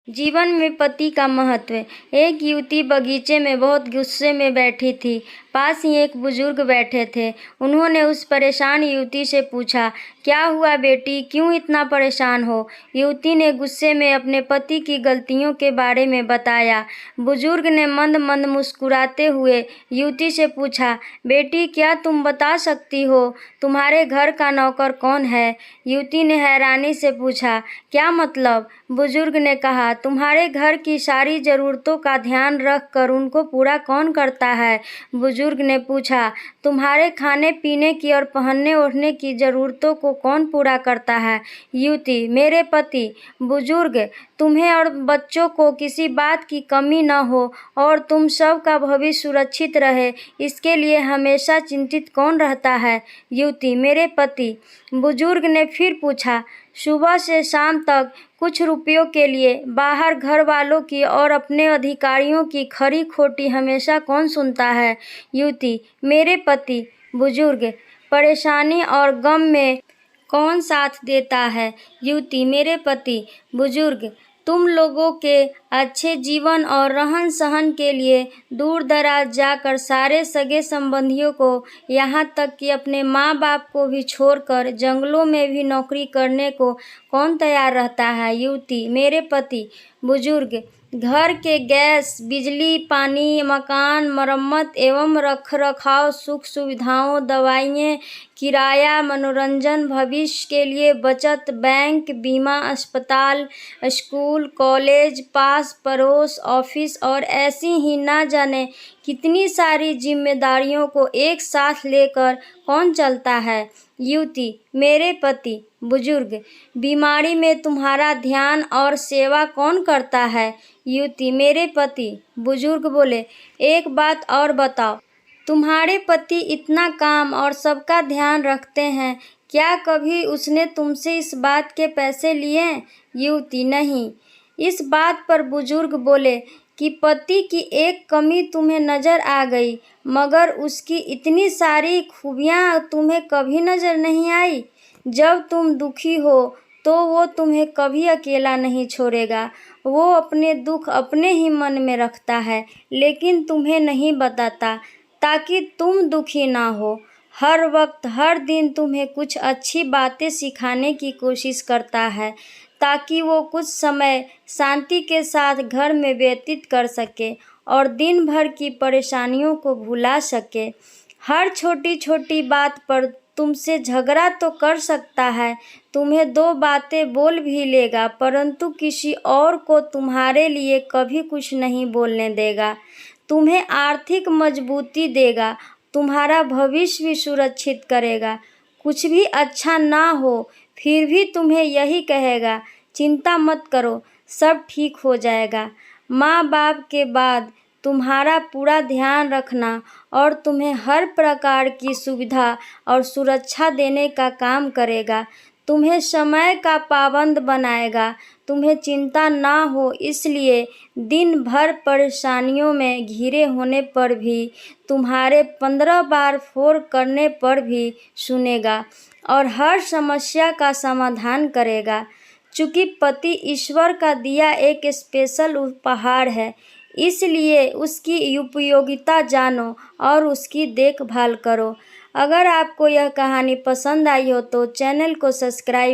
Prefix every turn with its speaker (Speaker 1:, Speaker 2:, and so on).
Speaker 1: जीवन में पति का महत्व। एक युवती बगीचे में बहुत गुस्से में बैठी थी। पास ही एक बुजुर्ग बैठे थे। उन्होंने उस परेशान युवती से पूछा, क्या हुआ बेटी, क्यों इतना परेशान हो? युवती ने गुस्से में अपने पति की गलतियों के बारे में बताया। बुजुर्ग ने मंद मंद मुस्कुराते हुए युवती से पूछा, बेटी क्या तुम बता सकती हो तुम्हारे घर का नौकर कौन है? युवती ने हैरानी से पूछा, क्या मतलब? बुजुर्ग ने कहा, तुम्हारे घर की सारी ज़रूरतों का ध्यान रख कर उनको पूरा कौन करता है? बुजुर्ग ने पूछा, तुम्हारे खाने पीने की और पहनने ओढ़ने की ज़रूरतों को कौन पूरा करता है? युवती, मेरे पति। बुजुर्ग, तुम्हें और बच्चों को किसी बात की कमी न हो और तुम सब का भविष्य सुरक्षित रहे, इसके लिए हमेशा चिंतित कौन रहता है? युवती, मेरे पति। बुजुर्ग ने फिर पूछा, सुबह से शाम तक कुछ रुपयों के लिए बाहर घर वालों की और अपने अधिकारियों की खरी खोटी हमेशा कौन सुनता है? युवती, मेरे पति। बुजुर्ग, परेशानी और गम में कौन साथ देता है? युवती, मेरे पति। बुजुर्ग, तुम लोगों के अच्छे जीवन और रहन सहन के लिए दूर दराज जाकर सारे सगे संबंधियों को, यहाँ तक कि अपने माँ बाप को भी छोड़कर जंगलों में भी नौकरी करने को कौन तैयार रहता है? युवती, मेरे पति। बुजुर्ग, घर के गैस, बिजली, पानी, मकान, मरम्मत एवं रखरखाव, सुख सुविधाओं, दवाइयाँ, किराया, मनोरंजन, भविष्य के लिए बचत, बैंक, बीमा, अस्पताल, स्कूल, कॉलेज, पास पड़ोस, ऑफिस और ऐसी ही ना जाने कितनी सारी जिम्मेदारियों को एक साथ लेकर कौन चलता है? युवती, मेरे पति। बुजुर्ग, बीमारी में तुम्हारा ध्यान और सेवा कौन करता है? युवती, मेरे पति। बुजुर्ग बोले, एक बात और बताओ, तुम्हारे पति इतना काम और सबका ध्यान रखते हैं, क्या कभी उसने तुमसे इस बात के पैसे लिए? युवती, नहीं। इस बात पर बुजुर्ग बोले कि पति की एक कमी तुम्हें नजर आ गई, मगर उसकी इतनी सारी खूबियां तुम्हें कभी नजर नहीं आई। जब तुम दुखी हो तो वो तुम्हें कभी अकेला नहीं छोड़ेगा। वो अपने दुख अपने ही मन में रखता है, लेकिन तुम्हें नहीं बताता ताकि तुम दुखी ना हो। हर वक्त हर दिन तुम्हें कुछ अच्छी बातें सिखाने की कोशिश करता है ताकि वो कुछ समय शांति के साथ घर में व्यतीत कर सके और दिन भर की परेशानियों को भुला सके। हर छोटी छोटी बात पर तुमसे झगड़ा तो कर सकता है, तुम्हें दो बातें बोल भी लेगा, परंतु किसी और को तुम्हारे लिए कभी कुछ नहीं बोलने देगा। तुम्हें आर्थिक मजबूती देगा, तुम्हारा भविष्य भी सुरक्षित करेगा। कुछ भी अच्छा ना हो फिर भी तुम्हें यही कहेगा, चिंता मत करो, सब ठीक हो जाएगा। माँ बाप के बाद तुम्हारा पूरा ध्यान रखना और तुम्हें हर प्रकार की सुविधा और सुरक्षा देने का काम करेगा। तुम्हें समय का पाबंद बनाएगा। तुम्हें चिंता ना हो, इसलिए दिन भर परेशानियों में घिरे होने पर भी, तुम्हारे 15 बार फोन करने पर भी सुनेगा और हर समस्या का समाधान करेगा। चूँकि पति ईश्वर का दिया एक स्पेशल उपहार है, इसलिए उसकी उपयोगिता जानो और उसकी देखभाल करो। अगर आपको यह कहानी पसंद आई हो तो चैनल को सब्सक्राइब